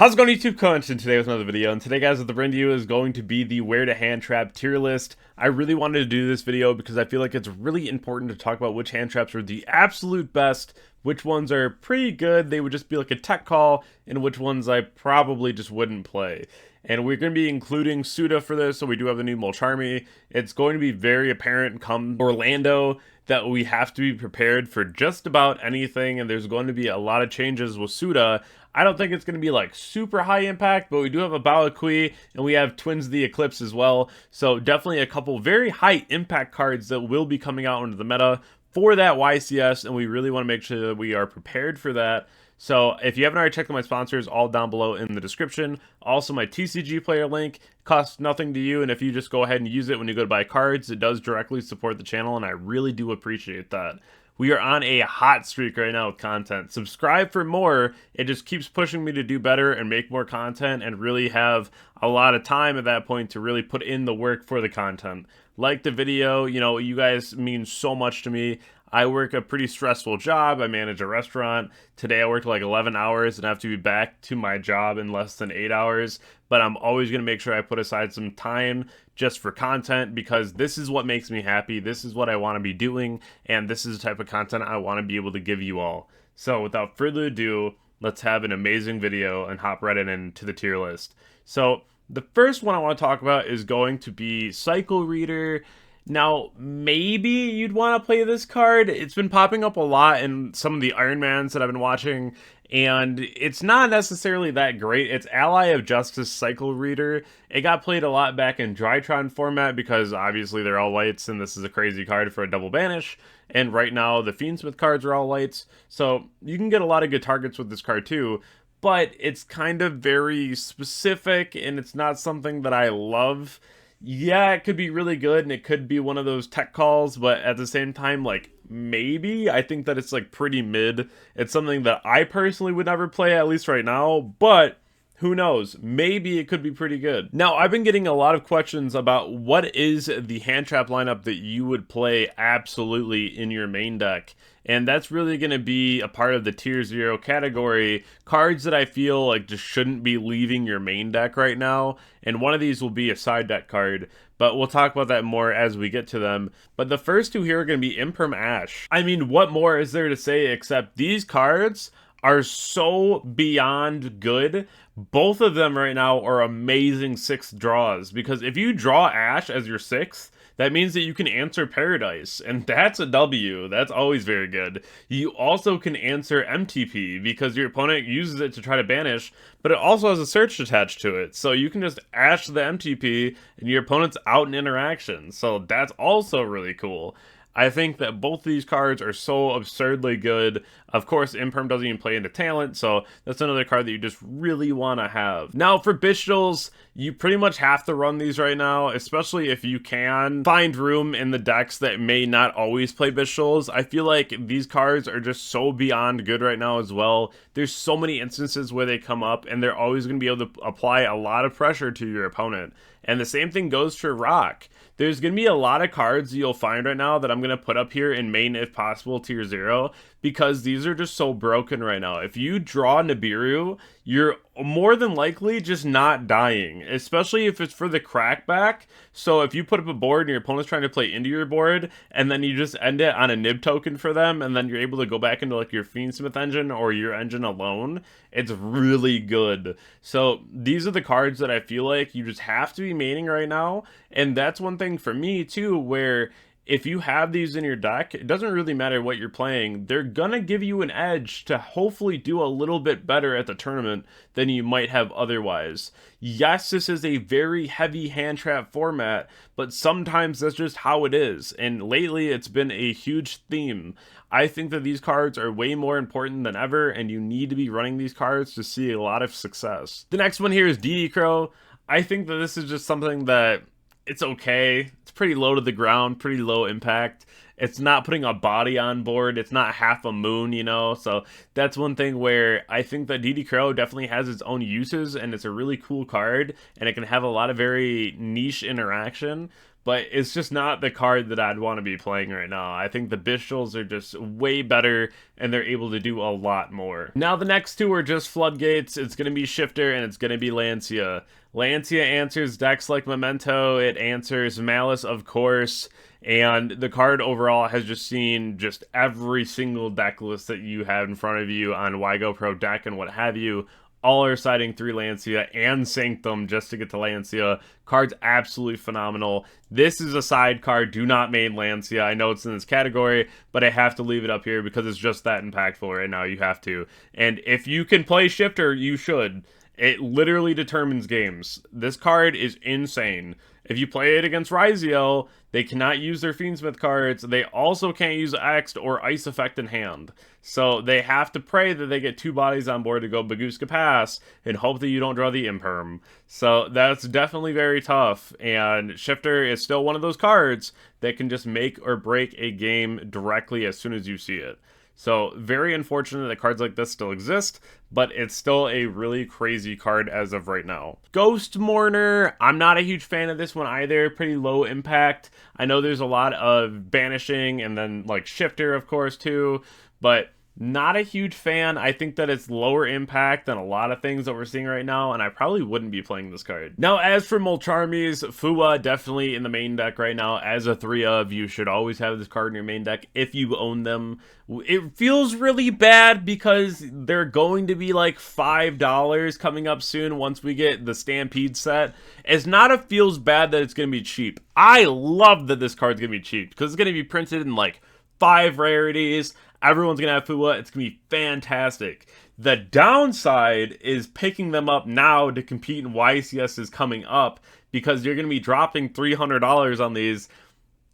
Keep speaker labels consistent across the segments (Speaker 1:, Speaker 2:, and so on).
Speaker 1: How's it going, YouTube? Content today with another video, and today, guys, what the brand new is going to be the where to hand trap tier list. I really wanted to do this video because I feel like it's really important to talk about which hand traps are the absolute best, which ones are pretty good, they would just be like a tech call, and which ones I probably just wouldn't play. And we're going to be including Suda for this, so we do have the new Mulcharmy. It's going to be very apparent come Orlando that we have to be prepared for just about anything, and there's going to be a lot of changes with Suda. I don't think it's going to be like super high impact, but we do have a Balakui, and we have Twins the Eclipse as well. So definitely a couple very high impact cards that will be coming out into the meta for that YCS, and we really want to make sure that we are prepared for that. So if you haven't already checked out my sponsors, all down below in the description. Also, my TCGPlayer Link costs nothing to you, and if you just go ahead and use it when you go to buy cards, it does directly support the channel, and I really do appreciate that. We are on a hot streak right now with content. Subscribe for more. It just keeps pushing me to do better and make more content and really have a lot of time at that point to really put in the work for the content. Like the video, you know, you guys mean so much to me. I work a pretty stressful job. I manage a restaurant. Today I worked like 11 hours and I have to be back to my job in less than 8 hours. But I'm always going to make sure I put aside some time just for content because this is what makes me happy. This is what I want to be doing. And this is the type of content I want to be able to give you all. So without further ado, let's have an amazing video and hop right into the tier list. So the first one I want to talk about is going to be Cycle Reader. Now, maybe you'd want to play this card. It's been popping up a lot in some of the Iron Mans that I've been watching, and it's not necessarily that great. It's Ally of Justice Cycle Reader. It got played a lot back in Drytron format because obviously they're all lights, and this is a crazy card for a double banish. And right now, the Fiendsmith cards are all lights, so you can get a lot of good targets with this card too. But it's kind of very specific, and it's not something that I love. Yeah, it could be really good, and it could be one of those tech calls, but at the same time, like, maybe. I think that it's, like, pretty mid. It's something that I personally would never play, at least right now, but who knows? Maybe it could be pretty good. Now, I've been getting a lot of questions about what is the hand trap lineup that you would play absolutely in your main deck. And that's really going to be a part of the tier 0 category. Cards that I feel like just shouldn't be leaving your main deck right now. And one of these will be a side deck card. But we'll talk about that more as we get to them. But the first two here are going to be Imperium Ash. I mean, what more is there to say except these cards are so beyond good. Both of them right now are amazing 6th draws, because if you draw Ash as your 6th, that means that you can answer Paradise, and that's a W. That's always very good. You also can answer MTP, because your opponent uses it to try to banish, but it also has a search attached to it, so you can just Ash the MTP, and your opponent's out in interaction, so that's also really cool. I think that both of these cards are so absurdly good. Of course, Imperium doesn't even play into talent, so that's another card that you just really want to have. Now, for Bishals, you pretty much have to run these right now, especially if you can find room in the decks that may not always play Bishals. I feel like these cards are just so beyond good right now as well. There's so many instances where they come up, and they're always going to be able to apply a lot of pressure to your opponent. And the same thing goes for Rock. There's going to be a lot of cards you'll find right now that I'm going to put up here in main, if possible, tier 0, because these are just so broken right now. If you draw Nibiru, you're more than likely just not dying, especially if it's for the crackback. So if you put up a board and your opponent's trying to play into your board, and then you just end it on a Nib token for them, and then you're able to go back into like your Fiendsmith engine or your engine alone, it's really good. So these are the cards that I feel like you just have to be maining right now, and that's one thing for me too, where if you have these in your deck, it doesn't really matter what you're playing. They're gonna give you an edge to hopefully do a little bit better at the tournament than you might have otherwise. Yes, this is a very heavy hand trap format, but sometimes that's just how it is. And lately, it's been a huge theme. I think that these cards are way more important than ever, and you need to be running these cards to see a lot of success. The next one here is DD Crow. I think that this is just something that it's okay. It's pretty low to the ground, pretty low impact. it's not putting a body on board, it's not half a moon, you know. So that's one thing where I think that DD Crow definitely has its own uses, and it's a really cool card, and it can have a lot of very niche interaction, but it's just not the card that I'd want to be playing right now. I think the Bistals are just way better, and they're able to do a lot more. Now, the next two are just Floodgates. It's going to be Shifter, and it's going to be Lancia. Lancia answers decks like Memento, it answers Malice, of course, and the card overall has just seen just every single deck list that you have in front of you on GGYGO Pro Deck and what have you. All are citing 3 Lancia and Sanctum just to get to Lancia. Card's absolutely phenomenal. This is a side card. Do not main Lancia. I know it's in this category, but I have to leave it up here because it's just that impactful right now. You have to. And if you can play Shifter, you should. It literally determines games. This card is insane. If you play it against Rizel, they cannot use their Fiendsmith cards. They also can't use X'd or Ice Effect in hand. So they have to pray that they get 2 bodies on board to go Bagooska Pass and hope that you don't draw the Imperm. So that's definitely very tough. And Shifter is still one of those cards that can just make or break a game directly as soon as you see it. So, very unfortunate that cards like this still exist, but it's still a really crazy card as of right now. Ghost Mourner, I'm not a huge fan of this one either, pretty low impact. I know there's a lot of banishing and then like Shifter, of course, too, but not a huge fan. I think that it's lower impact than a lot of things that we're seeing right now, and I probably wouldn't be playing this card. Now, as for Mulcharmies, Fua definitely in the main deck right now. As a 3-of, you should always have this card in your main deck if you own them. It feels really bad because they're going to be like $5 coming up soon once we get the Stampede set. It's not a feels bad that it's going to be cheap. I love that this card's going to be cheap because it's going to be printed in like 5 rarities. Everyone's going to have Fua. It's going to be fantastic. The downside is picking them up now to compete in YCSs coming up because you're going to be dropping $300 on these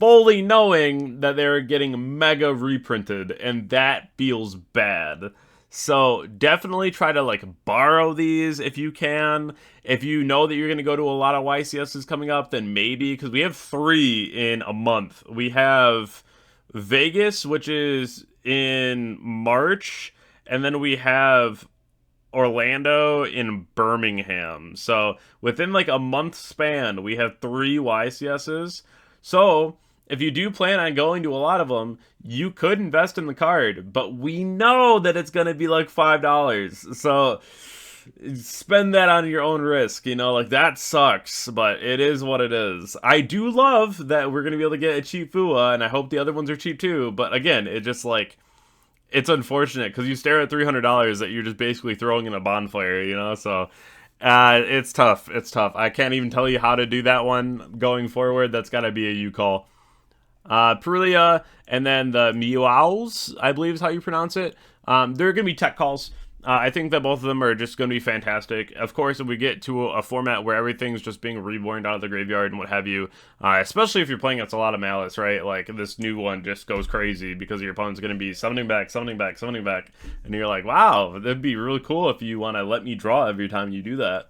Speaker 1: fully knowing that they're getting mega reprinted, and that feels bad. So definitely try to like borrow these if you can. If you know that you're going to go to a lot of YCSs coming up, then maybe, because we have 3 in a month. We have Vegas, which is in March, and then we have Orlando in Birmingham. So within like a month span, we have 3 YCSs. So if you do plan on going to a lot of them, you could invest in the card, but we know that it's going to be like $5. So spend that on your own risk, you know, like that sucks, but it is what it is. I do love that we're going to be able to get a cheap Fua, and I hope the other ones are cheap too, but again, it just like, it's unfortunate because you stare at $300 that you're just basically throwing in a bonfire, you know, so it's tough. It's tough. I can't even tell you how to do that one going forward. That's got to be a you call. Perulia, and then the Meows, I believe is how you pronounce it. They're going to be tech calls. I think that both of them are just going to be fantastic. Of course, if we get to a format where everything's just being reborn out of the graveyard and what have you, especially if you're playing against a lot of Malice, right? Like, this new one just goes crazy because your opponent's going to be summoning back, summoning back, summoning back, and you're like, wow, that'd be really cool if you want to let me draw every time you do that.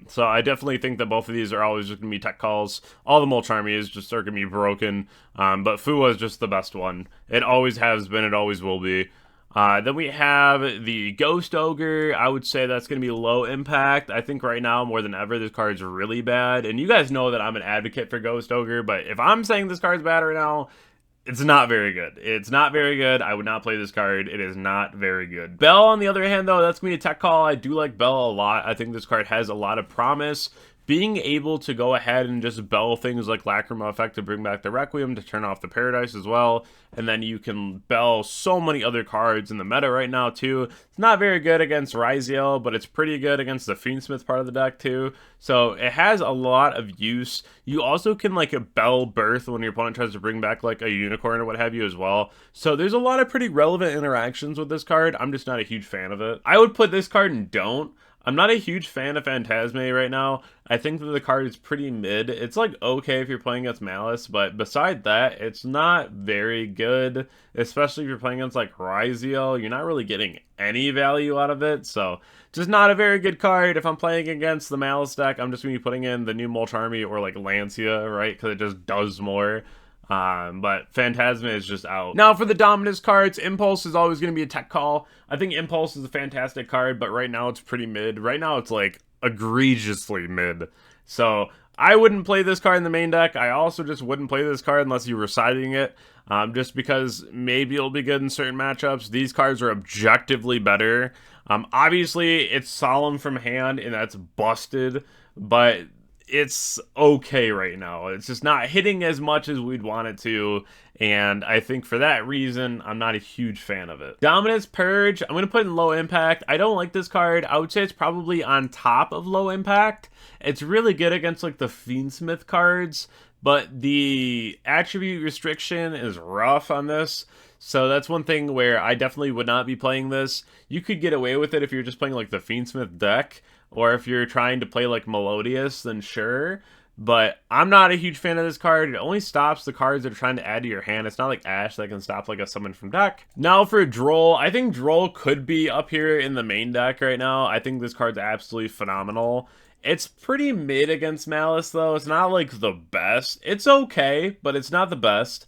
Speaker 1: So I definitely think that both of these are always just going to be tech calls. All the Mulcharmies just are going to be broken, but Fua is just the best one. It always has been, it always will be. Then we have the Ghost Ogre. I would say that's going to be low impact. I think right now, more than ever, this card's really bad. And you guys know that I'm an advocate for Ghost Ogre, but if I'm saying this card's bad right now, it's not very good. It's not very good. I would not play this card. It is not very good. Bell, on the other hand, though, that's going to be a tech call. I do like Bell a lot. I think this card has a lot of promise. Being able to go ahead and just bell things like Lacrima Effect to bring back the Requiem to turn off the Paradise as well. And then you can bell so many other cards in the meta right now too. It's not very good against Rizel, but it's pretty good against the Fiendsmith part of the deck too. So it has a lot of use. You also can like bell Birth when your opponent tries to bring back like a Unicorn or what have you as well. So there's a lot of pretty relevant interactions with this card. I'm just not a huge fan of it. I would put this card in Don't. I'm not a huge fan of Phantasme right now. I think that the card is pretty mid. It's like okay if you're playing against Malice, but beside that, it's not very good. Especially if you're playing against like Rizel, you're not really getting any value out of it. So just not a very good card. If I'm playing against the Malice deck, I'm just going to be putting in the new Mulcharmy or like Lancia, right? Because it just does more. But Phantasma is just out. Now for the Dominus cards, Impulse is always going to be a tech call. I think Impulse is a fantastic card, but right now it's pretty mid. Right now it's like egregiously mid. So I wouldn't play this card in the main deck. I also just wouldn't play this card unless you were siding it. Just because maybe it'll be good in certain matchups. These cards are objectively better. Obviously, it's Solemn from hand, and that's busted, but it's okay right now. It's just not hitting as much as we'd want it to, and I think for that reason, I'm not a huge fan of it. Dominus Purge, I'm going to put in low impact. I don't like this card. I would say it's probably on top of low impact. It's really good against like the Fiendsmith cards, but the attribute restriction is rough on this. So that's one thing where I definitely would not be playing this. You could get away with it if you're just playing like the Fiendsmith deck, or if you're trying to play like Melodious, then sure. But I'm not a huge fan of this card. It only stops the cards that are trying to add to your hand. It's not like Ash that can stop like a summon from deck. Now for Droll, I think Droll could be up here in the main deck right now. I think this card's absolutely phenomenal. It's pretty mid against Malice though. It's not like the best. It's okay, but it's not the best.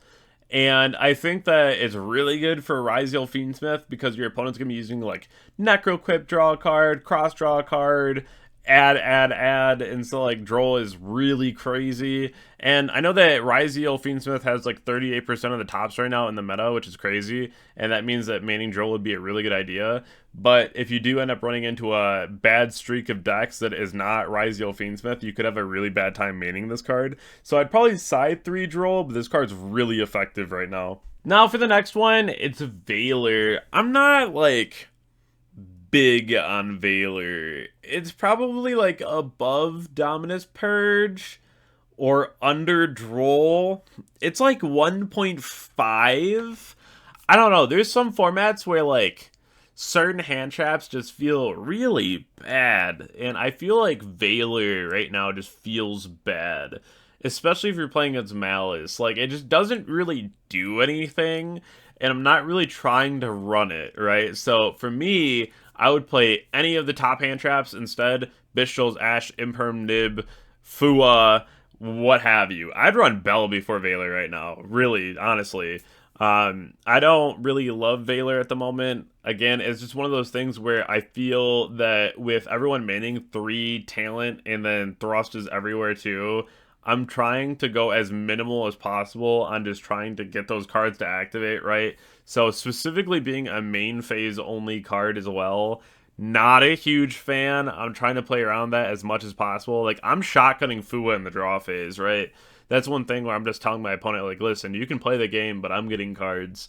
Speaker 1: And I think that it's really good for Ryziel Fiendsmith because your opponent's going to be using like Necroquip, draw a card, cross draw a card, add, and so like Droll is really crazy. And I know that Ryziel Fiendsmith has like 38% of the tops right now in the meta, which is crazy, and that means that manning Droll would be a really good idea. But if you do end up running into a bad streak of decks that is not Ryziel Fiendsmith, you could have a really bad time manning this card. So I'd probably side 3 Droll, but this card's really effective right now. Now for the next one, it's Veiler. I'm not like big on Veiler. It's probably like above Dominus Purge or under Droll. It's like 1.5. I don't know. There's some formats where like certain hand traps just feel really bad, and I feel like Veiler right now just feels bad, especially if you're playing against Malice. Like, it just doesn't really do anything, and I'm not really trying to run it, right? So for me, I would play any of the top hand traps instead. Bishul's, Ash, Imperm, Nib, Fua, what have you. I'd run Bell before Veiler right now, really, honestly. I don't really love Veiler at the moment. Again, it's just one of those things where I feel that with everyone manning 3 talent and then Thrust is everywhere too, I'm trying to go as minimal as possible on just trying to get those cards to activate, right? So specifically being a main phase only card as well, not a huge fan. I'm trying to play around that as much as possible. Like, I'm shotgunning Fua in the draw phase, right? That's one thing where I'm just telling my opponent, like, listen, you can play the game, but I'm getting cards.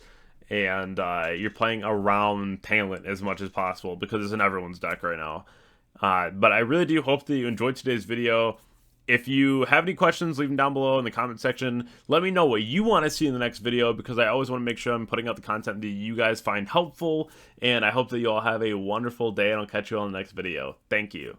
Speaker 1: And you're playing around talent as much as possible because it's in everyone's deck right now. But I really do hope that you enjoyed today's video. If you have any questions, leave them down below in the comment section. Let me know what you want to see in the next video, because I always want to make sure I'm putting out the content that you guys find helpful. And I hope that you all have a wonderful day, and I'll catch you all in the next video. Thank you.